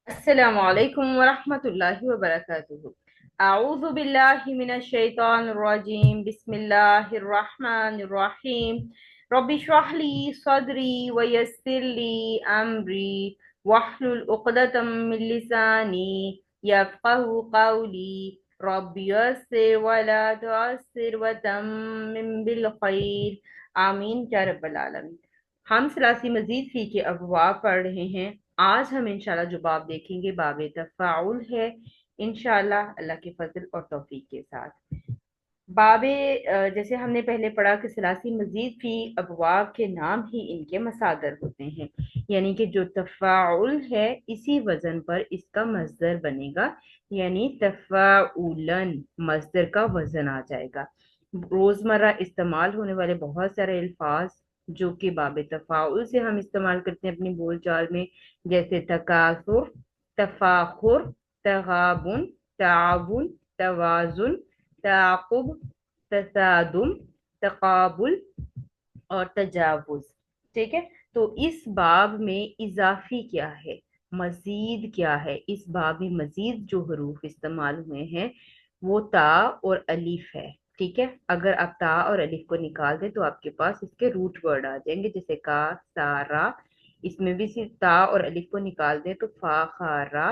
अस्सलामु अलैकुम वरहमतुल्लाहि वबरकातुहू। अऊज़ु बिल्लाहि मिनश शैतानिर रजीम। बिस्मिल्लाहिर रहमानिर रहीम। रब्बि इश्रह ली सदरी व यस्सिर ली अमरी वहलुल उक़दतम मिन लिसानी यफ़क़हू क़ौली। रब्बि यस्सिर व ला तुअस्सिर व तम्मिम बिल खैर। आमीन या रब्बल आलमीन। हम सलासी मजीद फी के अबवाब पढ़ रहे हैं। आज हम इंशाल्लाह जो बाब देखेंगे बाब तफ़ाउल है, इंशाल्लाह अल्लाह के फजल और तौफीक के साथ। बाबे जैसे हमने पहले पढ़ा कि सलासी मजीद फी अबवाब के नाम ही इनके मसादर होते हैं, यानी कि जो तफ़ाउल है इसी वजन पर इसका मस्दर बनेगा, यानी तफ़ाउलन मस्दर का वजन आ जाएगा। रोजमर्रा इस्तेमाल होने वाले बहुत सारे अल्फाज जो कि बाब तफाउल से हम इस्तेमाल करते हैं अपनी बोलचाल में, जैसे तकासुर, तफाखुर, तगाबुन, ताउन, तवाजुन, ताकुब, तसादुम, तकाबुल और तजावुज। ठीक है। तो इस बाब में इजाफी क्या है, मजीद क्या है, इस बाब में मजीद जो हरूफ इस्तेमाल हुए हैं वो ता और अलिफ है। ठीक है। अगर आप ता और अलिफ को निकाल दें तो आपके पास इसके रूट वर्ड आ जाएंगे, जैसे का, सारा। इसमें भी सिर्फ ता और अलिफ को निकाल दें तो फा, खारा।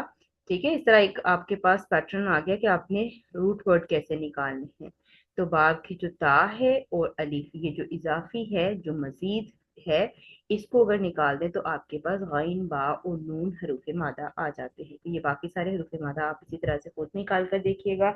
ठीक है। इस तरह एक आपके पास पैटर्न आ गया कि आपने रूट वर्ड कैसे निकालने हैं। तो बाब की जो ता है और अलिफ, ये जो इजाफी है जो मजीद है, इसको अगर निकाल दें तो आपके पास गाइन, बा और नून हरूफ मादा आ जाते हैं। तो ये बाकी सारे हरूफ मादा आप इसी तरह से खुद निकाल कर देखिएगा।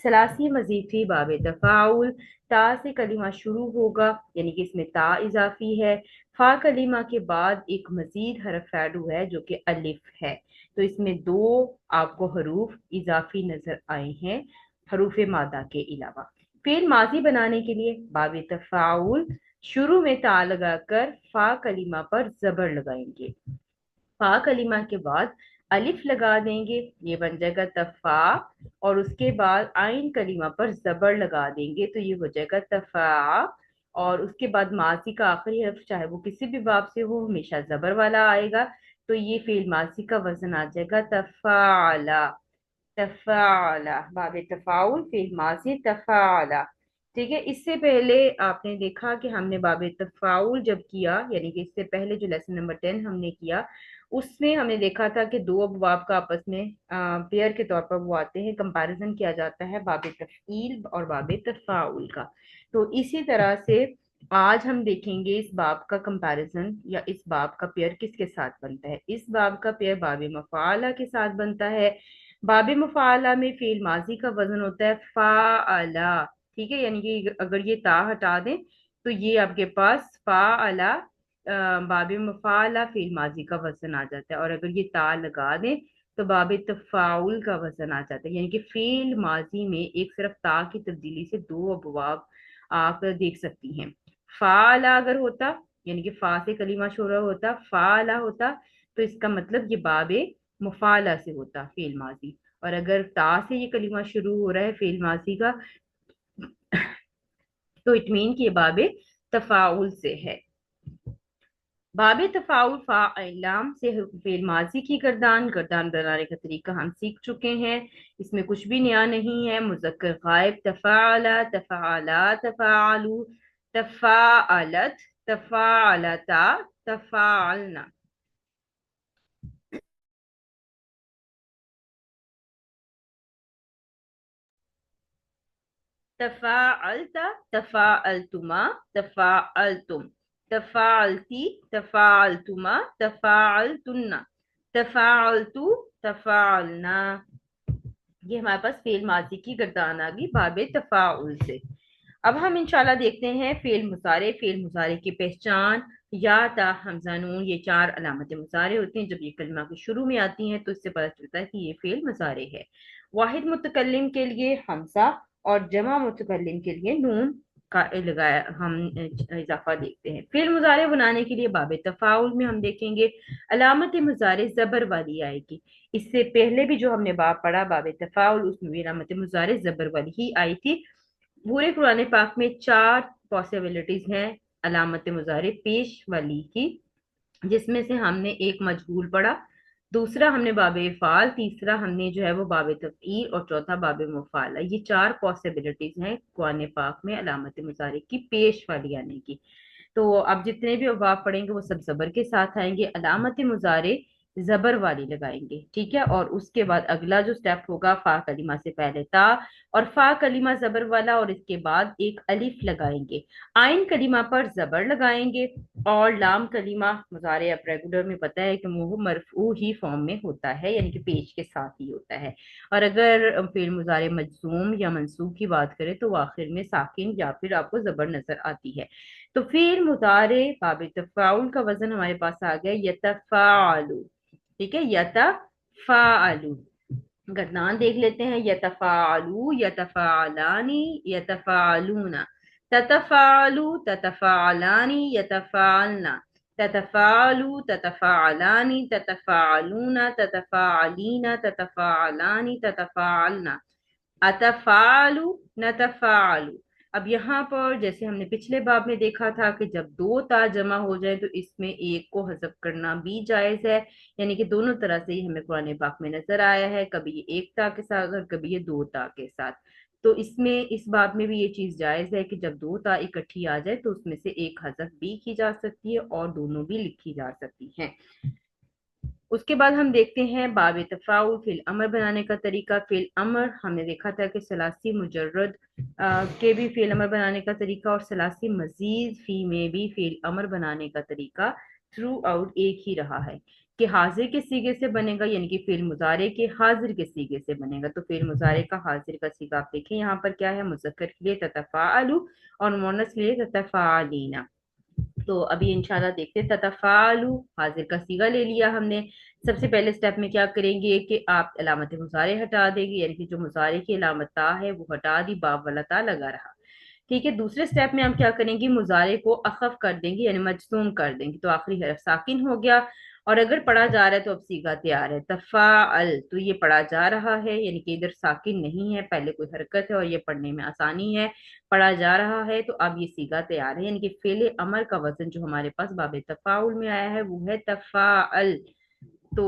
सलासी मजीद फी बाब तफाउल। ता से कलिमा शुरू होगा, यानी कि इसमें ता इजाफी है। फा कलिमा के बाद एक मजीद हरफ ऐड हुआ है जो कि अलिफ है। तो इसमें दो आपको हरूफ इजाफी नजर आए हैं हरूफ मादा के अलावा। फेल माजी बनाने के लिए बाब तफाउल शुरू में ता लगाकर फा कलिमा पर जबर लगाएंगे। फा कलिमा के बाद अलिफ लगा देंगे, ये बन जाएगा तफा। और उसके बाद आइन कलिमा पर जबर लगा देंगे तो ये हो जाएगा तफा। और उसके बाद माजी का आखिरी हर्फ चाहे वो किसी भी बाब से हो हमेशा जबर वाला आएगा। तो ये फेल माजी का वजन आ जाएगा तफाला। तफाला बाब तफाउल फिल माजी तफाला। ठीक है। इससे पहले आपने देखा कि हमने बाब तफाउल जब किया, यानी कि इससे पहले जो लेसन नंबर 10 हमने किया, उसमें हमने देखा था कि दो अबवाब का आपस में पेयर के तौर पर वो आते हैं, कंपैरिजन किया जाता है बाब तफील और बाब तफाउल का। तो इसी तरह से आज हम देखेंगे इस बाब का कंपैरिजन या इस बाब का पेयर किसके साथ बनता है। इस बाब का पेयर बाब मफाला के साथ बनता है। बाब मुफाला में फेल माजी का वजन होता है फाअला। ठीक है। यानी कि अगर ये ता हटा दें तो ये आपके पास फाअला बाब मुफाला फेल माजी का वजन आ जाता है, और अगर ये ता लगा दें तो बाब तफाउल का वजन आ जाता है। यानी कि फेल माजी में एक सिर्फ ता की तब्दीली से दो अबवाब आप देख सकती हैं। फाअला अगर होता, यानी कि फा से कलीमा शुरू होता, फाअला होता, तो इसका मतलब ये बाबे मुफाला से होता फेल माजी। और अगर ता से ये कलीमा शुरू हो रहा है फेल माजी का तो इट मीन कि ये बाबे तफाउल से है। बाबे तफाउल फाइलाम से फेल माजी की गर्दान गर्दान बनाने का तरीका हम सीख चुके हैं, इसमें कुछ भी नया नहीं है। मुजक्कर गायब तफाला, तफाला, तफालू, तफालत, तफालता, तफालना। तफाअलता, तफाअलतुमा, तफाअलतुम, तफाअलती, तफाअलतुमा, तफाअलतुन्ना, तफाअलतु, तफाअलना। ये हमारे पास फेल माजी की गर्दान आ गई बाबे तफाउल से। अब हम इंशाल्लाह देखते हैं फेल मुजारे। फेल मुजारे की पहचान या ता, हमजा, नून, ये चार अलामत मुजारे होते हैं। जब ये कलमा के शुरू में आती हैं तो इससे पता चलता है कि ये फेल मुजारे है। वाहिद मुतकल्लिम के लिए हमजा और जमा मुतकल्लिम के लिए नून का लगाया हम इजाफा देखते हैं। फेल मुजारे बनाने के लिए बाब तफाउल में हम देखेंगे अलामत मुजारे जबर वाली आएगी। इससे पहले भी जो हमने बाब पढ़ा बाब तफाउल, उसमें भी अलामत मुजारे जबर वाली ही आई थी। पूरे कुरान पाक में चार पॉसिबिलिटीज हैं अलामत मुजारे पेश वाली की, जिसमें से हमने एक मजहूल पढ़ा, दूसरा हमने बाब फ़ाल, तीसरा हमने जो है वो बाब तफ़ईल, और चौथा बाब मुफ़ाला। ये चार पॉसिबिलिटीज हैं कुरान पाक में अलामत मुजारे की पेश वाली आने की। तो अब जितने भी अबाब पढ़ेंगे वो सब जबर के साथ आएंगे। अलामत मुजारे जबर वाली लगाएंगे, ठीक है। और उसके बाद अगला जो स्टेप होगा, फा कलीमा से पहले ता, और फा कलीमा जबर वाला, और इसके बाद एक अलिफ लगाएंगे। आइन कलीमा पर जबर लगाएंगे। और लाम कलीमा मुजारे अब रेगुलर में पता है कि वो मरफू ही फॉर्म में होता है, यानी कि पेश के साथ ही होता है। और अगर फिर मुजारे मजसूम या मंसूब की बात करें तो वो आखिर में साकिन या फिर आपको जबर नजर आती है। तो फिर मुजारे बाब तफाउल का वजन हमारे पास आ गया यतफालु, ठीक है, यतफालु। गर्दान देख लेते हैं, यतफालु, यतफालानी, यतफालूना, ततफालु, ततफालानी, यतफालना, ततफालु, ततफालानी, ततफालूना, ततफालीना, ततफालानी, ततफालना, अतफालु, नतफालु। अब यहाँ पर जैसे हमने पिछले बाब में देखा था कि जब दो ता जमा हो जाए तो इसमें एक को हजफ करना भी जायज है। यानी कि दोनों तरह से ही हमें कुरान पाक में नजर आया है, कभी ये एक ता के साथ और कभी ये दो ता के साथ। तो इसमें इस बाब में भी ये चीज जायज है कि जब दो ता इकट्ठी आ जाए तो उसमें से एक हजफ भी की जा सकती है और दोनों भी लिखी जा सकती हैं। उसके बाद हम देखते हैं बाब तफाउल फिल अमर बनाने का तरीका। फिल अमर हमने देखा था कि सलासी मुजर्रद के भी फिल अमर बनाने का तरीका, और सलासी मजीद फी में भी फिल अमर बनाने का तरीका थ्रू आउट एक ही रहा है कि हाजिर के सीगे से बनेगा, यानी कि फिल मुजारे के हाजिर के सीगे से बनेगा। तो फिल मुजारे का हाजिर का सीगा आप देखें यहाँ पर क्या है, मुज़क्कर के लिए ततफ़ाअलु और मुअन्नस के लिए ततफ़ाअलीना। तो अभी इंशाल्लाह देखते हैं, ततफालु हाजिर का सीगा ले लिया हमने। सबसे पहले स्टेप में क्या करेंगे कि आप अलामत मुजारे हटा देंगे, यानी कि जो मुजारे की अलामत ता है वो हटा दी, बाब वाला ता लगा रहा, ठीक है। दूसरे स्टेप में हम क्या करेंगे, मुजारे को अखफ कर देंगे, यानी मजसूम कर देंगे, तो आखिरी हरफ साकिन हो गया। और अगर पढ़ा जा रहा है तो अब सीगा तैयार है, तफाअल, तो ये पढ़ा जा रहा है, यानी कि इधर साकिन नहीं है, पहले कोई हरकत है और ये पढ़ने में आसानी है, पढ़ा जा रहा है, तो अब ये सीगा तैयार है। यानी कि फेले अमर का वजन जो हमारे पास बाब तफाउल में आया है वो है तफाअल। तो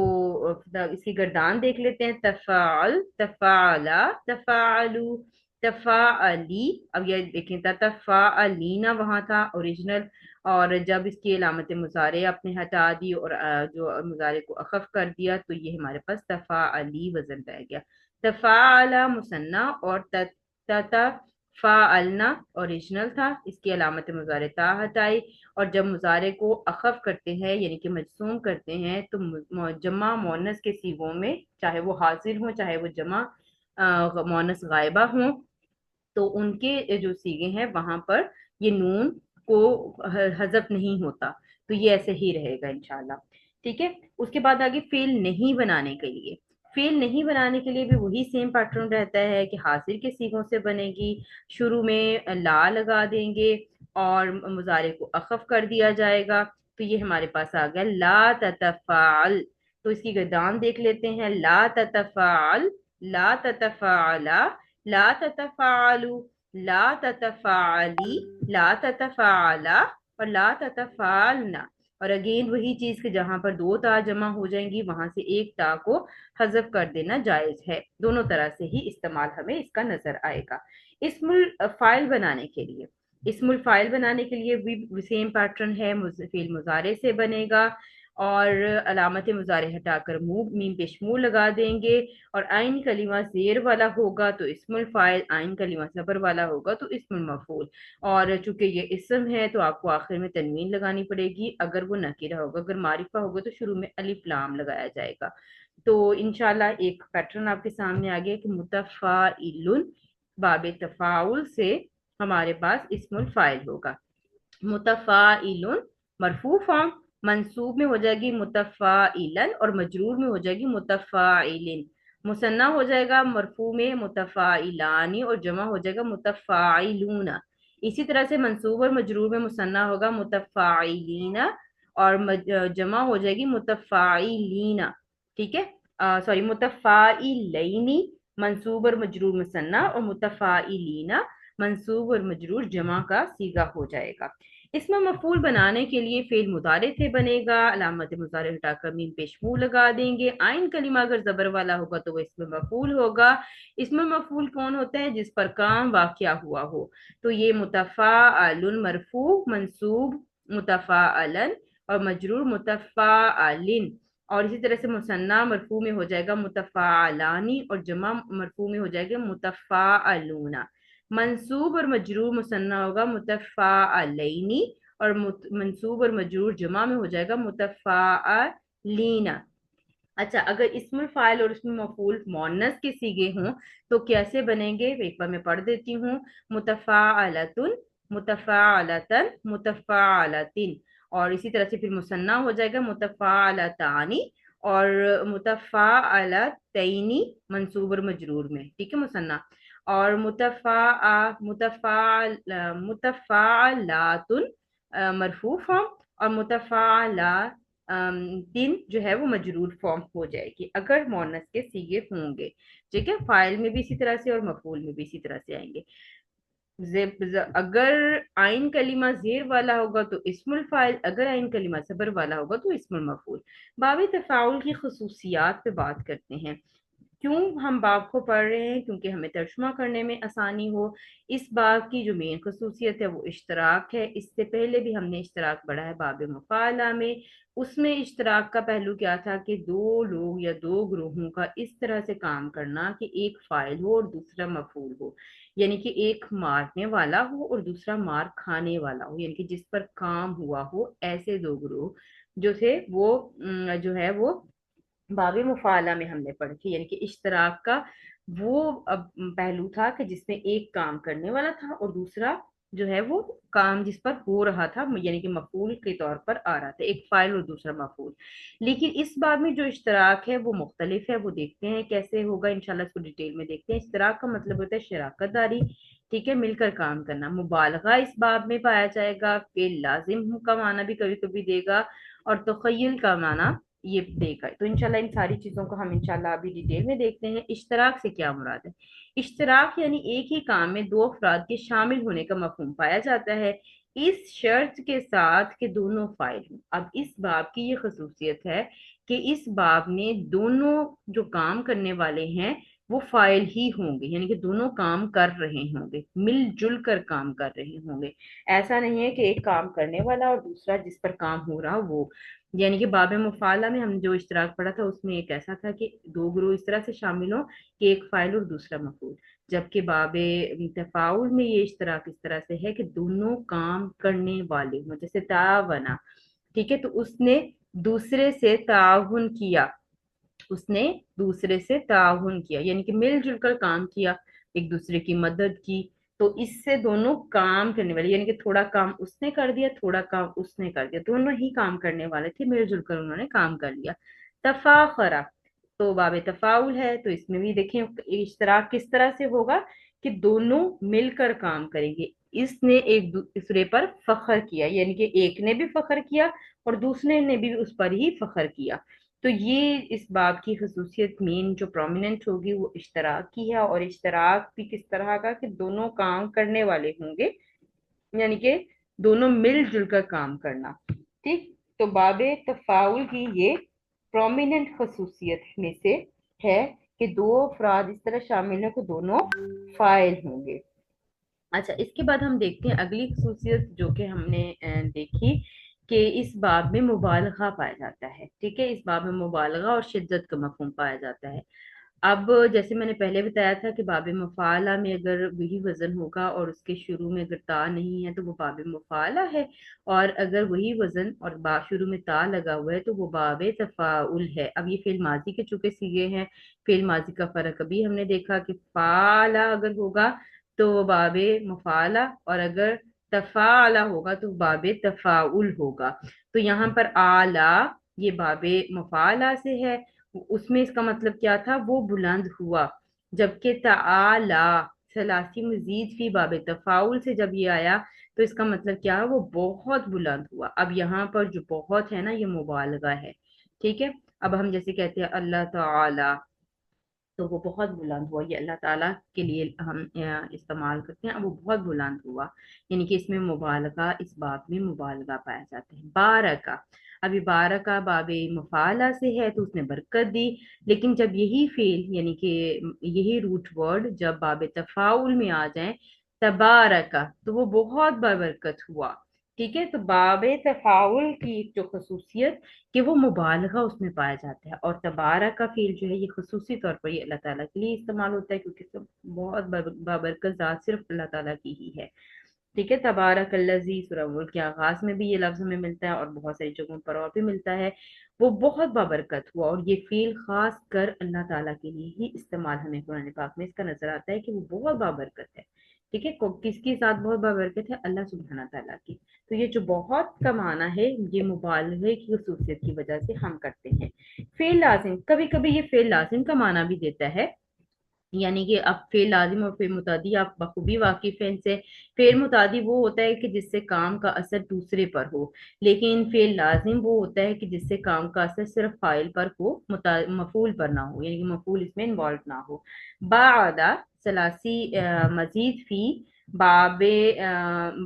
इसकी गर्दान देख लेते हैं, तफाल, तफाला, तफालू, तफाअली। अब ये देखें, तफाअलीना वहां था ओरिजिनल, और जब इसकी अलामत मुजारे आपने हटा दी और जो मुजारे को अखफ कर दिया तो ये हमारे पास तफाअली वजन रह गया। तफाअला मुसन्ना और ततफाअलना ओरिजिनल था, इसकी अलामत मुजारे ता हटाई। और जब मुजारे को अखफ करते हैं यानी कि मजसूम करते हैं तो जमा मोनस के सीगों में, चाहे वो हाजिर हो चाहे वो जमा मोनस गायबा हो, तो उनके जो सीगे हैं वहां पर ये नून को हजफ नहीं होता, तो ये ऐसे ही रहेगा इंशाल्लाह, ठीक है। उसके बाद आगे फेल नहीं बनाने के लिए, फेल नहीं बनाने के लिए भी वही सेम पैटर्न रहता है कि हाजिर के सीगों से बनेगी। शुरू में ला लगा देंगे और मुजारे को अखफ कर दिया जाएगा। तो ये हमारे पास आ गया ला ततफाल। तो इसकी गर्दान देख लेते हैं, ला ततफाल, ला ततफाला, ला ततफालू, ला ततफाली, ला ततफाला, और ला ततफालना। और अगेन वही चीज कि जहां पर दो ता जमा हो जाएंगी वहां से एक ता को हजफ कर देना जायज है। दोनों तरह से ही इस्तेमाल हमें इसका नजर आएगा। इसमुल फाइल बनाने के लिए, इसमुल फाइल बनाने के लिए भी सेम पैटर्न है, फिल मुजारे से बनेगा। और अलामत मुजारे हटाकर मुंह मीम पेश मुंह लगा देंगे। और आइन कलीमा जेर वाला होगा तो इस्मुल फाइल, आइन कलीमा जबर वाला होगा तो इस्मुल मफूल। और चूंकि ये इसम है तो आपको आखिर में तनवीन लगानी पड़ेगी, अगर वो नकीरा होगा, अगर मारिफा होगा तो शुरू में अलिफ लाम लगाया जाएगा। तो इंशाल्लाह एक पैटर्न आपके सामने आ गया कि मुतफाइलुन बाब तफाउल से हमारे पास इस्मुल फाइल होगा। मुतफाइलुन मरफू फॉर्म, मंसूब में हो जाएगी मुतफाइलन और मजरूर में हो जाएगी मुतफाइलिन। मुसन्ना हो जाएगा मरफू में मुतफाइलानी और जमा हो जाएगा मुतफाइलूना। इसी तरह से मंसूब और मजरूर में मुसन्ना होगा मुतफाइलीना और जमा हो जाएगी मुतफाइलीना, ठीक है। सॉरी, मुतफाइलैनी मंसूब और मजरूर मुसन्ना, और मुतफाइलीना मंसूब और मजरूर जमा का सीगा हो जाएगा। اسم मफूल बनाने के लिए फेल मुदारे से बनेगा, अलामत मुजारे हटा कर मीम पेश मुंह लगा देंगे। आइन कलीमा अगर जबर वाला होगा तो वो इसमें मफूल होगा। इसमें मफूल कौन होता है? जिस पर काम वाक़या हुआ हो। तो ये मुतफ़ाअलुन मरफू मंसूब मुतफ़ाअलन और मजरूर मुतफ़ाअलिन। और इसी तरह से मुसन्ना मरफू में हो जाएगा मुतफ़ाअलानी और जमा मरफू में हो जाएगा मुतफ़ाअलूना। मंसूब और मजरूर मुसन्ना होगा मुतफ़ाअलैनी और मंसूब और मजरूर जमा में हो जाएगा मुतफ़ाअलीना। अच्छा, अगर इस्मुल फाइल और इसमें मफूल मोन्नस के सीगे हों तो कैसे बनेंगे? एक बार मैं पढ़ देती हूँ। मुतफ़ाअलतुन, मुतफ़ाअलतन, मुतफ़ाअलतिन। और इसी तरह से फिर मुसन्ना हो जाएगा मुतफ़ाअलतानी और मुतफ़ाअलतैनी मंसूब और मजरूर में, ठीक है, मुसन्ना। और मुतफ़ाअलातुन मरफू फॉर्म और मुतफ़ाअला दिन जो है वो मजरूर फॉर्म हो जाएगी अगर मोनस के सीगे होंगे। ठीक है, फाइल में भी इसी तरह से और मफूल में भी इसी तरह से आएंगे। अगर आइन कलीमा जेर वाला होगा तो इस्मुल फाइल, अगर आइन कलीमा सबर वाला होगा तो इस्मुल मफूल। बाब तफाउल की खसूसियात पे बात करते हैं। क्यों हम बाब को पढ़ रहे हैं? क्योंकि हमें तर्जुमा करने में आसानी हो। इस बाब की जो मेन खसूसियत है वो इश्तराक है। इससे पहले भी हमने इश्तराक पढ़ा है बाब मुफाला में। उसमें इश्तराक का पहलू क्या था कि दो लोग या दो ग्रोहों का इस तरह से काम करना कि एक फाइल हो और दूसरा मफूल हो। यानी कि एक मारने वाला हो और दूसरा मार खाने वाला हो, यानी कि जिस पर काम हुआ हो, ऐसे दो ग्रोह जो थे वो जो है वो बाबे मुफाला में हमने पढ़ी थी। यानी कि इश्तराक का वो अब पहलू था कि जिसमें एक काम करने वाला था और दूसरा जो है वो काम जिस पर हो रहा था, यानी कि मफूल के तौर पर आ रहा था, एक फाइल और दूसरा मफूल। लेकिन इस बाब में जो इश्तराक है वो मुख्तलिफ है, वो देखते हैं कैसे होगा इंशाल्लाह, इसको डिटेल में देखते हैं। इश्तराक का मतलब होता है शराकत दारी, ठीक है, मिलकर काम करना। मुबालगा इस बाब में पाया जाएगा। फेल लाजिम का माना भी कभी कभी देगा और तखय्युल का माना ये देगा। तो इंशाल्लाह इन सारी चीजों को हम इंशाल्लाह अभी डिटेल में देखते हैं। इश्तराक से क्या मुराद है? इश्तराक यानी एक ही काम में दो अफराद के शामिल होने का मफहूम पाया जाता है, इस शर्त के साथ कि दोनों फाइल हों। अब इस बाब की ये खसूसियत है कि इस बाब में दोनों जो काम करने वाले हैं वो फाइल ही होंगे, यानी कि दोनों काम कर रहे होंगे, मिलजुल कर काम कर रहे होंगे। ऐसा नहीं है कि एक काम करने वाला और दूसरा जिस पर काम हो रहा वो। यानी कि बाब मुफाला में हम जो इश्तराक पढ़ा था उसमें एक ऐसा था कि दो ग्रोह इस तरह से शामिल हो कि एक फाइल और दूसरा मफूल। जबकि बाबे तफाउल में ये इश्तराक इस तरह से है कि दोनों काम करने वाले हों, जैसे तावना, ठीक है, तो उसने दूसरे से ताउन किया, उसने दूसरे से ताउन किया यानी कि मिलजुल कर काम किया, एक दूसरे की मदद की। तो इससे दोनों काम करने वाले, यानी कि थोड़ा काम उसने कर दिया, थोड़ा काम उसने कर दिया, दोनों ही काम करने वाले थे, मिलजुल कर उन्होंने काम कर लिया। तफाखरा तो बाब तफाउल है, तो इसमें भी देखें इश्तराक किस तरह से होगा कि दोनों मिलकर काम करेंगे। इसने एक दूसरे पर फख्र किया, यानी कि एक ने भी फख्र किया और दूसरे ने भी उस पर ही फख्र किया। तो ये इस बाब की खसूसियत मेन जो प्रोमिनेंट होगी वो इश्तराक की है। और इश्तराक भी किस तरह का कि दोनों काम करने वाले होंगे, यानी कि दोनों मिलजुल कर काम करना। ठीक, तो बाबे तफाउल की ये प्रोमिनेंट खसूसियत में से है कि दो अफराद इस तरह शामिल है कि दोनों फाइल होंगे। अच्छा, इसके बाद हम देखते हैं अगली खसूसियत जो कि हमने देखी कि इस बाब में मुबालगा पाया जाता है। ठीक है, इस बाब में मुबालगा और शिद्दत का मफहूम पाया जाता है। अब जैसे मैंने पहले बताया था कि बाब मुफाला में अगर वही वजन होगा और उसके शुरू में अगर ता नहीं है तो वो बाब मुफाला है, और अगर वही वजन और शुरू में ता लगा हुआ है तो वो बाब तफाउल है। अब ये फेल माजी के चुके सीगे हैं। फेल माजी का फर्क अभी हमने देखा कि फाला अगर होगा तो वो बाब मुफाला, और अगर तफाला होगा तो बाब तफाउल होगा। तो यहाँ पर आला ये बाबे मुफाला से है, उसमें इसका मतलब क्या था? वो बुलंद हुआ। जबकि ताला सलासी मजीद फी बाब तफाउल से जब ये आया तो इसका मतलब क्या है? वो बहुत बुलंद हुआ। अब यहाँ पर जो बहुत है ना, ये मुबालगा है। ठीक है, अब हम जैसे कहते हैं अल्लाह ताला, تو وہ بہت بلند ہوا، یہ اللہ تعالیٰ کے لیے ہم استعمال کرتے ہیں، اب وہ بہت بلند ہوا، یعنی کہ اس میں مبالغہ، اس باب میں مبالغہ پایا جاتا ہے۔ بارکا، ابھی بارکا باب مفعلہ سے ہے تو اس نے برکت دی، لیکن جب یہی فعل یعنی کہ یہی روٹ ورڈ جب باب تفاعل میں آ جائیں، تبارکا، تو وہ بہت بابرکت ہوا۔ ٹھیک ہے، تو باب تفاعل کی جو خصوصیت کہ وہ مبالغہ اس میں پایا جاتا ہے، اور تبارک کا فعل جو ہے یہ خصوصی طور پر یہ اللہ تعالیٰ کے لیے استعمال ہوتا ہے، کیونکہ سب بہت بابرکت ذات صرف اللہ تعالیٰ کی ہی ہے۔ ٹھیک ہے، تبارک الذی، سورہ ملک کے آغاز میں بھی یہ لفظ ہمیں ملتا ہے اور بہت ساری جگہوں پر اور بھی ملتا ہے، وہ بہت بابرکت ہوا، اور یہ فعل خاص کر اللہ تعالیٰ کے لیے ہی استعمال ہمیں قرآن پاک میں اس کا نظر آتا ہے کہ وہ بہت بابرکت ہے۔ ٹھیک ہے، کس کی ذات بہت بابرکت ہے؟ اللہ سبحانہ تعالیٰ کی۔ تو یہ جو بہت کا معنی ہے یہ مبالغے کی خصوصیت کی وجہ سے ہم کرتے ہیں۔ فعل لازم، کبھی کبھی یہ فعل لازم کا معنی بھی دیتا ہے، یعنی کہ اب فعل لازم اور فعل متعدی آپ بخوبی واقف ہیں ان سے۔ فعل متعدی وہ ہوتا ہے کہ جس سے کام کا اثر دوسرے پر ہو، لیکن فعل لازم وہ ہوتا ہے کہ جس سے کام کا اثر صرف فاعل پر ہو، مفعول پر نہ ہو، یعنی کہ مفعول اس میں انوالو نہ ہو۔ بعد ثلاثی مزید فی باب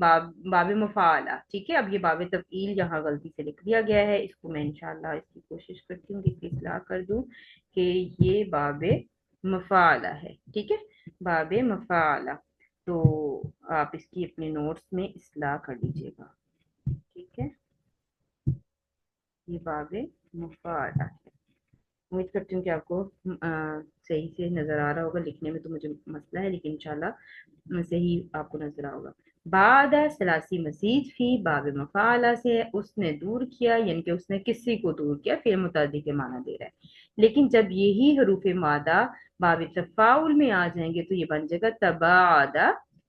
باب مفعلہ، ٹھیک ہے، اب یہ باب تفعیل یہاں غلطی سے لکھ دیا گیا ہے، اس کو میں انشاءاللہ اس کی کوشش کرتی ہوں کہ اس کی اصلاح کر دوں کہ یہ باب مفعلہ ہے۔ ٹھیک ہے، باب مفعلہ، تو آپ اس کی اپنے نوٹس میں اصلاح کر لیجیے گا۔ ٹھیک ہے، یہ باب مفعلہ ہے۔ امید کرتی ہوں کہ آپ کو صحیح سے نظر آ رہا ہوگا، لکھنے میں تو مجھے مسئلہ ہے لیکن انشاءاللہ صحیح آپ کو نظر آ ہوگا۔ بعد ثلاثی مزید فی باب مفعلہ سے اس نے دور کیا، یعنی کہ اس نے کسی کو دور کیا، فعل متعدی کے معنی دے رہا ہے، لیکن جب یہی حروف مادہ باب تفاعل میں آ جائیں گے تو یہ بن جائے گا تباعد،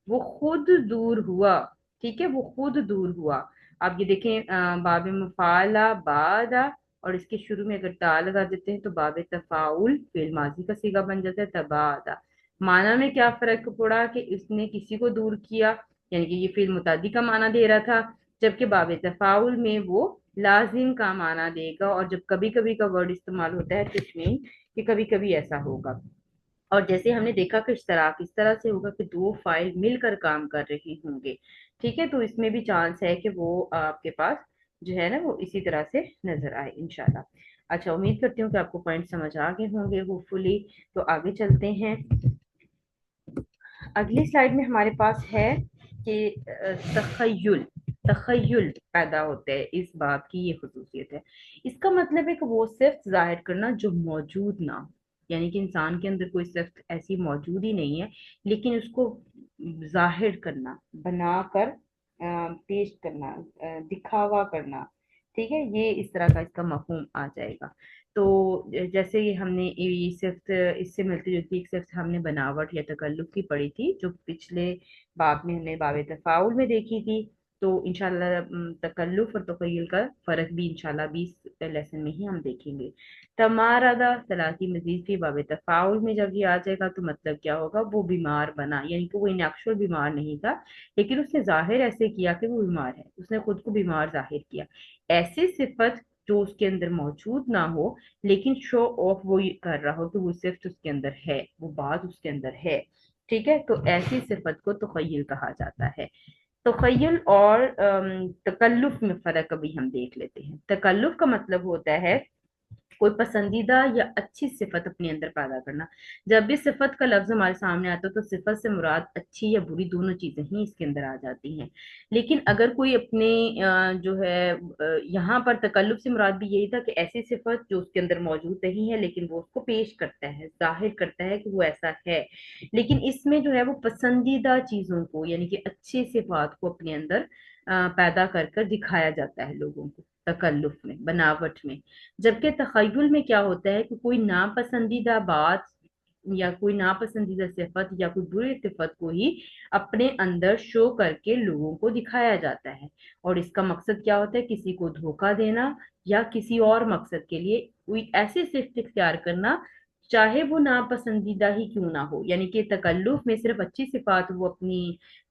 وہ خود دور ہوا۔ ٹھیک ہے، وہ خود دور ہوا۔ آپ یہ دیکھیں باب مفعلہ بعد، اور اس کے شروع میں اگر تا لگا دیتے ہیں تو باب تفاعل فعل ماضی کا صیغہ بن جاتا ہے تباعد۔ معنی میں کیا فرق پڑا کہ اس نے کسی کو دور کیا، یعنی کہ یہ فعل متعدی کا معنی دے رہا تھا، جبکہ باب تفاعل میں وہ لازم کا معنی دے گا، اور جب کبھی کبھی کا ورڈ استعمال ہوتا ہے تو اس میں کہ کبھی کبھی ایسا ہوگا، اور جیسے ہم نے دیکھا کہ اشتراک اس طرح سے ہوگا کہ دو فائل مل کر کام کر رہے ہوں گے۔ ٹھیک ہے، تو اس میں بھی چانس ہے کہ وہ آپ کے پاس جو ہے نا وہ اسی طرح سے نظر آئے انشاءاللہ۔ اچھا، امید کرتی ہوں کہ آپ کو پوائنٹ سمجھ آ گئے ہوں گے ہوپ فلی، تو آگے چلتے ہیں۔ اگلی سلائیڈ میں ہمارے پاس ہے کہ تخیل، تخیل پیدا ہوتا ہے، اس بات کی یہ خصوصیت ہے۔ اس کا مطلب ہے کہ وہ صرف ظاہر کرنا جو موجود نہ ہو، یعنی کہ انسان کے اندر کوئی صرف ایسی موجود ہی نہیں ہے، لیکن اس کو ظاہر کرنا، بنا کر پیش کرنا، دکھاوا کرنا۔ ٹھیک ہے، یہ اس طرح کا اس کا مفہوم آ جائے گا۔ تو جیسے یہ ہم نے یہ صفت اس سے ملتی جلتی ایک صفت ہم نے بناوٹ یا تکلف کی پڑھی تھی جو پچھلے باب میں ہم نے باب تفاعل میں دیکھی تھی، تو انشاءاللہ تکلف اور تخیل کا فرق بھی انشاءاللہ 20 لیسن میں ہی ہم دیکھیں گے۔ تماردا ثلاثی مزید فی باب تفاعل میں جب یہ آ جائے گا تو مطلب کیا ہوگا؟ وہ بیمار بنا، یعنی کہ وہ ان ایکچوئل بیمار نہیں تھا، لیکن اس نے ظاہر ایسے کیا کہ وہ بیمار ہے، اس نے خود کو بیمار ظاہر کیا۔ ایسی صفت جو اس کے اندر موجود نہ ہو لیکن شو آف وہ کر رہا ہو کہ وہ صفت اس کے اندر ہے، وہ بات اس کے اندر ہے۔ ٹھیک ہے، تو ایسی صفت کو تخیل کہا جاتا ہے۔ تخیل اور تکلف میں فرق ابھی ہم دیکھ لیتے ہیں۔ تکلف کا مطلب ہوتا ہے کوئی پسندیدہ یا اچھی صفت اپنے اندر پیدا کرنا۔ جب بھی صفت کا لفظ ہمارے سامنے آتا ہے تو صفت سے مراد اچھی یا بری دونوں چیزیں ہی اس کے اندر آ جاتی ہیں، لیکن اگر کوئی اپنے جو ہے یہاں پر تکلف سے مراد بھی یہی تھا کہ ایسی صفت جو اس کے اندر موجود نہیں ہے لیکن وہ اس کو پیش کرتا ہے، ظاہر کرتا ہے کہ وہ ایسا ہے، لیکن اس میں جو ہے وہ پسندیدہ چیزوں کو یعنی کہ اچھی صفات کو اپنے اندر پیدا کر کر دکھایا جاتا ہے لوگوں کو تکلف میں، بناوٹ میں۔ جبکہ تخیل میں کیا ہوتا ہے کہ کوئی ناپسندیدہ بات یا کوئی ناپسندیدہ صفت یا کوئی بری صفت کو ہی اپنے اندر شو کر کے لوگوں کو دکھایا جاتا ہے، اور اس کا مقصد کیا ہوتا ہے؟ کسی کو دھوکہ دینا یا کسی اور مقصد کے لیے کوئی ایسی صفت اختیار کرنا چاہے وہ ناپسندیدہ ہی کیوں نہ ہو، یعنی کہ تکلف میں صرف اچھی صفات وہ اپنی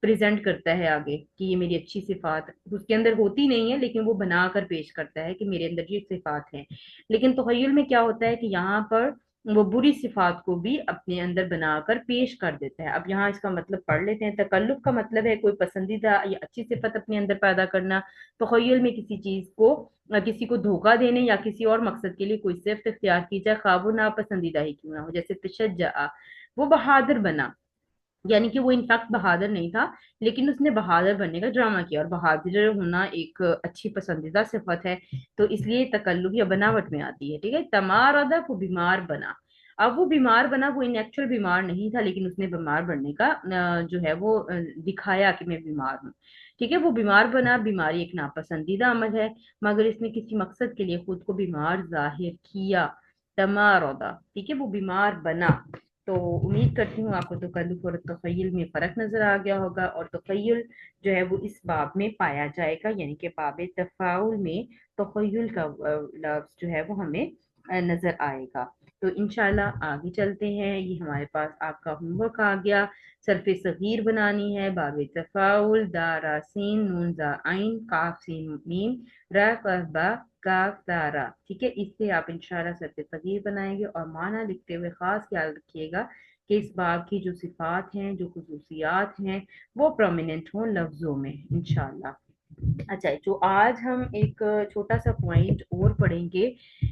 پریزنٹ کرتا ہے آگے کہ یہ میری اچھی صفات اس کے اندر ہوتی نہیں ہے لیکن وہ بنا کر پیش کرتا ہے کہ میرے اندر یہ صفات ہیں۔ لیکن تخیل میں کیا ہوتا ہے کہ یہاں پر वो बुरी सिफात को भी अपने अंदर बनाकर पेश कर देता है। अब यहाँ इसका मतलब पढ़ लेते हैं। तकल्लुफ का मतलब है कोई पसंदीदा या अच्छी सिफत अपने अंदर पैदा करना। तखय्युल में किसी चीज को किसी को धोखा देने या किसी और मकसद के लिए कोई सिफत इख्तियार की जाए, खा वो नापसंदीदा ही क्यों ना हो। जैसे तशज्जा, वो बहादुर बना, यानी कि वो इनफैक्ट बहादुर नहीं था लेकिन उसने बहादुर बनने का ड्रामा किया, और बहादुर होना एक अच्छी पसंदीदा सिफत है, तो इसलिए तकल्लुफ या बनावट में आती है। ठीक है। तमारदा, वो बीमार बना। अब वो बीमार बना, वो इन एक्चुअल बीमार नहीं था लेकिन उसने बीमार बनने का जो है वो दिखाया कि मैं बीमार हूँ। ठीक है। वो बीमार बना, बीमारी एक नापसंदीदा अमल है मगर इसने किसी मकसद के लिए खुद को बीमार जाहिर किया। तमारदा, ठीक है, वो बीमार बना। तो उम्मीद करती हूँ आपको तकल्लुफ और तखय्युल में फ़र्क नज़र आ गया होगा, और तखय्युल जो है वो इस बाब में पाया जाएगा, यानी कि बाब तफ़ाउल में तखय्युल का लफ्ज़ जो है वो हमें नज़र आएगा। तो इंशाल्लाह आगे चलते हैं। ये हमारे पास आपका होमवर्क आ गया। सरफ़े सग़ीर बनानी है। बाब तफ़ाउल, दारा सीन नून जा आइन काफ सीन मीम रा कफ बा काफ तारा। ठीक है। इससे आप इंशाल्लाह सरफ़े सग़ीर बनाएंगे, और माना लिखते हुए खास ख्याल रखिएगा कि इस बाब की जो सिफात हैं, जो खुसूसियात हैं, वो प्रोमिनेंट हों लफ्जों में इंशाल्लाह। अच्छा, जो आज हम एक छोटा सा पॉइंट और पढ़ेंगे,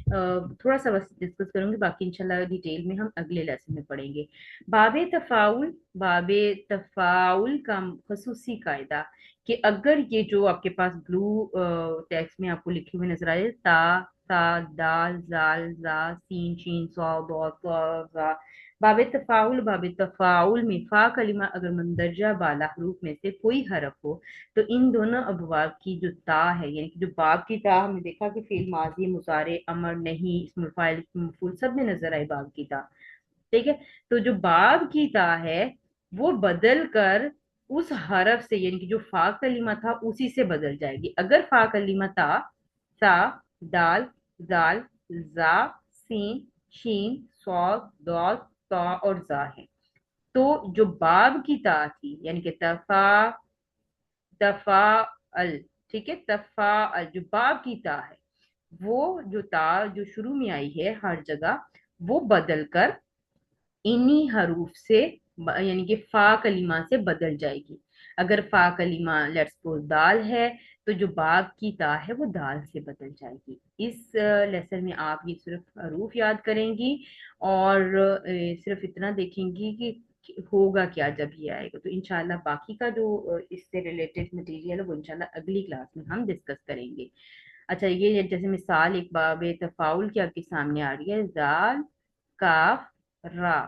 थोड़ा सा बस डिस्कस करूंगी, बाकी इंशाल्लाह डिटेल में हम अगले लेसन में पढ़ेंगे। बाबे तफाउल, बाबे तफाउल का खसूसी कायदा, कि अगर ये जो आपके पास ब्लू टेक्स्ट में आपको लिखे हुए नजर आए, ता ता दाल जाल जा सीन शीन सौ दौ ज़ा, बाबे तफाउल में फा कलिमा अगर मंदरजा बाला हरूफ में से कोई हरफ हो, तो इन दोनों अबवाब की जो ता है, यानी कि जो बाब की ता, हमने देखा कि फेल माजी मुजारे अमर नहीं इस्मुल फाइल इस्मुल मफूल सब में नजर आई बाब की ता। ठीक है। तो जो बाब की ता है वो बदल कर उस हरफ से, यानी कि जो फा कलीमा था उसी से बदल जाएगी। अगर फा कलीमा ता, सा, दाल, जाल, जा, सीन, शीन, सौद, दौद, तौ और जा है, तो जो बाब की ता थी, यानी कि तफा, तफाअल, ठीक है, तफाअल जो बाब की ता है, वो जो ता जो शुरू में आई है हर जगह, वो बदल कर इन्हीं हरूफ से यानी कि फा कलीमा से बदल जाएगी। अगर फा कलीमा लेट्स सपोज दाल है, तो जो बाब की ता है वो दाल से बदल जाएगी। इस लेसन में आप ये सिर्फ हरूफ याद करेंगी, और सिर्फ इतना देखेंगी कि होगा क्या जब ये आएगा। तो इंशाल्लाह बाकी का जो इससे रिलेटेड मटेरियल है वो इंशाल्लाह अगली क्लास में हम डिस्कस करेंगे। अच्छा, ये जैसे मिसाल एक बाब तफाउल की आपके सामने आ रही है, जाल, काफ, रा।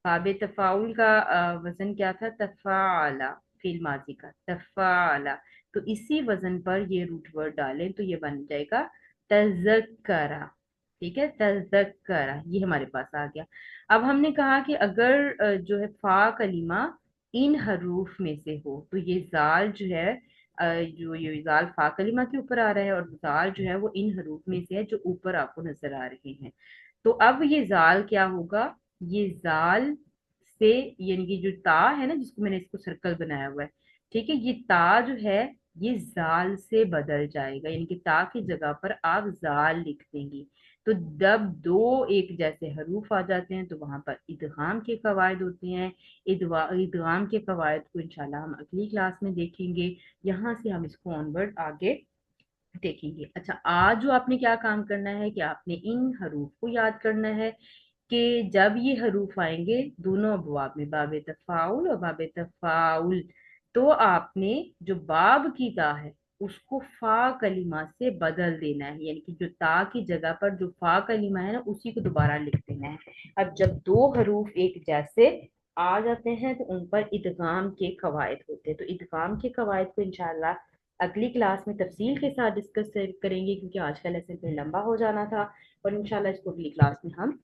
बाब तफाउल का वजन क्या था? तफाला, फिल माजी का तफाला। तो इसी वजन पर ये रूट वर्ड डालें तो ये बन जाएगा तजक्करा। ठीक है, तजक्करा, ये हमारे पास आ गया। अब हमने कहा कि अगर जो है फा कलीमा इन हरूफ में से हो, तो ये जाल जो है जो ये जाल फा कलीमा के ऊपर आ रहा है, और जाल जो है वो इन हरूफ में से है जो ऊपर आपको नजर आ रहे हैं। तो अब ये जाल क्या होगा? ये जाल से, यानी कि जो ता है ना, जिसको मैंने इसको सर्कल बनाया हुआ है, ठीक है, ये ता जो है ये जाल से बदल जाएगा, यानी कि ता की जगह पर आप जाल लिख देंगी। तो जब दो एक जैसे हरूफ आ जाते हैं तो वहां पर इदगाम के कवायद होते हैं। इदगाम के कवायद को इंशाल्लाह हम अगली क्लास में देखेंगे। यहाँ से हम इसको ऑनवर्ड आगे देखेंगे। अच्छा, आज जो आपने क्या काम करना है कि आपने इन हरूफ को याद करना है, कि जब ये हरूफ आएंगे दोनों अबवाब में, बाब तफाउल और बाब तफाउल, तो आपने जो बाब की ता है उसको फा कलीमा से बदल देना है, यानी कि जो ता की जगह पर जो फा कलीमा है ना उसी को दोबारा लिख देना है। अब जब दो हरूफ एक जैसे आ जाते हैं तो उन पर इदगाम के कवायद होते हैं। तो इदगाम के कवायद को इंशाल्लाह अगली क्लास में तफसील के साथ डिस्कस करेंगे, क्योंकि आज का लेसन फिर लंबा हो जाना था, और इंशाल्लाह इसको अगली क्लास में हम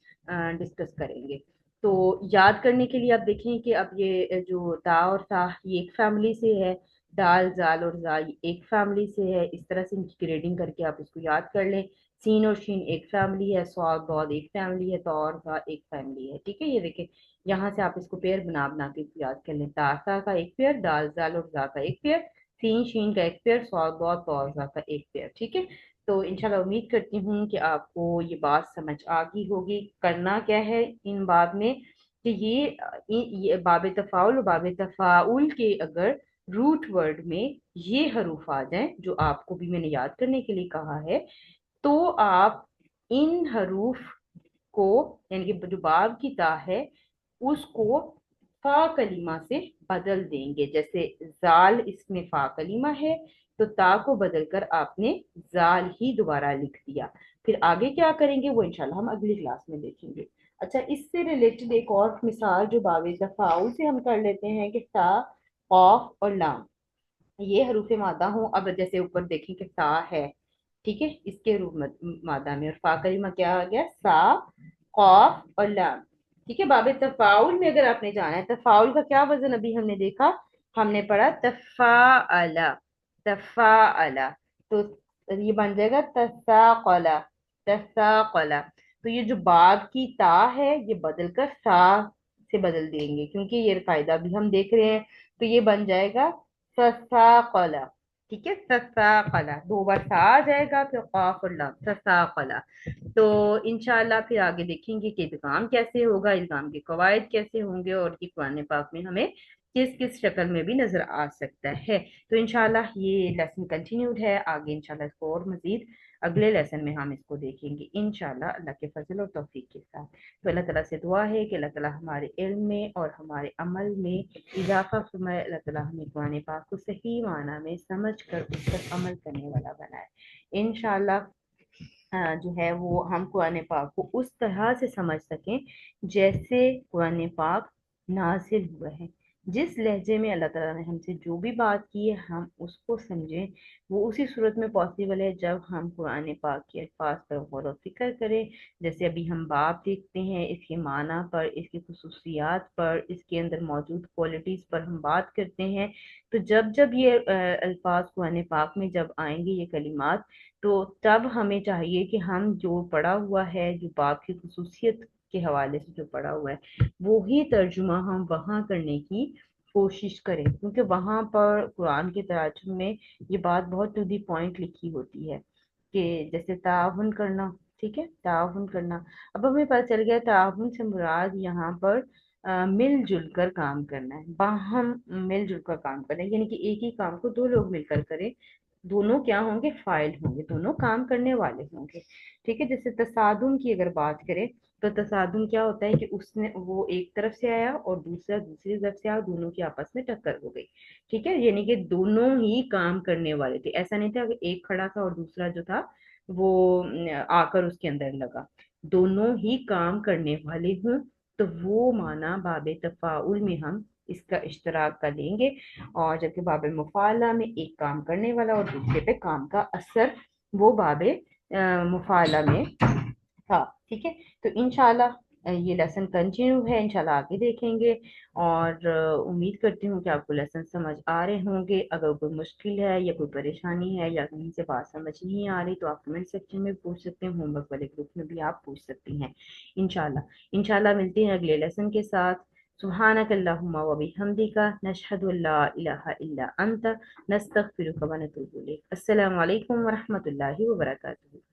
डिस्कस करेंगे। तो याद करने के लिए आप देखें कि अब ये जो ता और सा ये एक फैमिली से है, दाल जाल और जा ये एक फैमिली से है। इस तरह से इनकी ग्रेडिंग करके आप इसको याद कर लें। सीन और शीन एक फैमिली है, स्वाद बहुत एक फैमिली है, तो और सा एक फैमिली है। ठीक है, ये देखें, यहाँ से आप इसको पेयर बना बना के इसको याद कर लें। ता सा का एक पेयर, दाल जाल और जा का एक पेयर, सीन शीन का एक पेयर, स्वाद बहुत और जा का एक पेयर। ठीक है, تو इंशाल्लाह उम्मीद करती हूँ कि आपको ये बात समझ आ गई होगी। करना क्या है इन बाब में कि ये बाब तफ़ाउल और बाब तफ़ाउल के अगर रूट वर्ड में ये हरूफ आ जाएं जो आपको भी मैंने याद करने के लिए कहा है, तो आप इन हरूफ को, यानी कि जो बाब की ता है उसको फा कलीमा से बदल देंगे। जैसे जाल इसमें फा कलीमा है, तो ता को बदलकर आपने जाल ही दोबारा लिख दिया। फिर आगे क्या करेंगे वो इंशाल्लाह हम अगली क्लास में देखेंगे। अच्छा, इससे रिलेटेड एक और मिसाल जो बावे तफाउल से हम कर लेते हैं कि ता, कॉफ और लाम ये हरूफ मादा हो। अब जैसे ऊपर देखें कि सा है, ठीक है, इसके रूप मादा में, और फा कलीमा क्या आ गया, सा, कॉफ और लाम। ठीक है, बाबे तफाउल में अगर आपने जाना है, तफाउल का क्या वजन अभी हमने देखा, हमने पढ़ा तफाअला, तफाअला, तो ये बन जाएगा तसाक़ला, तसाक़ला। तो ये जो बाब की ता है ये बदल कर सा से बदल देंगे, क्योंकि ये कायदा भी हम देख रहे हैं। तो ये बन जाएगा ससाक़ला। ठीक है, ससाक़ला, दो बार सा आ जाएगा, फिर क़ाफ और लाम, ससाक़ला। तो इंशाल्लाह फिर आगे देखेंगे कि इदगाम कैसे होगा, इदगाम के कवायद कैसे होंगे, और कि कुरान पाक में हमें किस किस शक्ल में भी नजर आ सकता है। तो इंशाल्लाह ये लेसन कंटिन्यूड है, आगे इंशाल्लाह इसको और मजीद अगले लेसन में हम इसको देखेंगे इंशाल्लाह, अल्लाह के फजल और तौफीक के साथ। तो अल्लाह ताला से दुआ है कि अल्लाह ताला हमारे इल्म में और हमारे अमल में इजाफा फरमाए, अल्लाह ताला हमें कुरान पाक को सही माना में समझ कर उस पर अमल करने वाला बनाए इंशाल्लाह। जो है वो हम कुरान पाक को उस तरह से समझ सकें जैसे कुरान पाक नाजिल हुआ है। जिस लहजे में अल्लाह ताला ने हमसे जो भी बात की है हम उसको समझें, वो उसी सूरत में पॉसिबल है जब हम कुरान पाक के अल्फाज पर गौर व फिक्र करें। जैसे अभी हम बाब देखते हैं, इसके माना पर, इसकी खुसूसियात पर, इसके अंदर मौजूद क्वालिटीज़ पर हम बात करते हैं। तो जब जब ये अल्फाज कुरान पाक में जब आएंगे ये कलिमात, तो तब हमें चाहिए कि हम जो पढ़ा हुआ है, जो बाप की खुसूसियत के हवाले से जो पढ़ा हुआ है, वो ही तर्जुमा हम वहाँ करने की कोशिश करें, क्योंकि वहाँ पर कुरान के तराजुम में ये बात बहुत टू दी पॉइंट लिखी होती है कि जैसे ताउन करना। ठीक है, ताउन करना। अब हमें पता चल गया ताउन से मुराद यहाँ पर मिलजुल कर काम करना है, बाहम मिलजुल कर काम करना है, यानी कि एक ही काम को दो लोग मिलकर करें। दोनों क्या होंगे, फाइल होंगे, दोनों काम करने वाले होंगे। ठीक है, जैसे तसादुम की अगर बात करें, तो तसादुम क्या होता है कि उसने वो एक तरफ से आया और दूसरा दूसरी तरफ से आया, दोनों की आपस में टक्कर हो गई। ठीक है, यानी कि दोनों ही काम करने वाले थे, ऐसा नहीं था कि एक खड़ा था और दूसरा जो था वो आकर उसके अंदर लगा। दोनों ही काम करने वाले हों, तो वो माना बाबे तफाउल में हम इसका इश्तराक का लेंगे। और जबकि बाबे मुफाला में एक काम करने वाला और दूसरे पे काम का असर, वो बाबे मुफाला में था। ठीक है, तो इंशाल्लाह ये लेसन कंटिन्यू है, इंशाल्लाह आगे देखेंगे। और उम्मीद करती हूँ कि आपको लेसन समझ आ रहे होंगे। अगर कोई मुश्किल है या कोई परेशानी है या कहीं से बात समझ नहीं आ रही, तो आप कमेंट सेक्शन में पूछ सकते हैं, होमवर्क वाले ग्रुप में भी आप पूछ सकती हैं। इंशाल्लाह इंशाल्लाह मिलते हैं अगले लेसन के साथ। सुब्हानक अल्लाहुम्मा व बिहम्दिका नशहदु अल्ला इलाहा इल्ला अंता नस्तगफिरुका व नतूबु इलैक। अस्सलामु अलैकुम व रहमतुल्लाहि व बरकातुहू।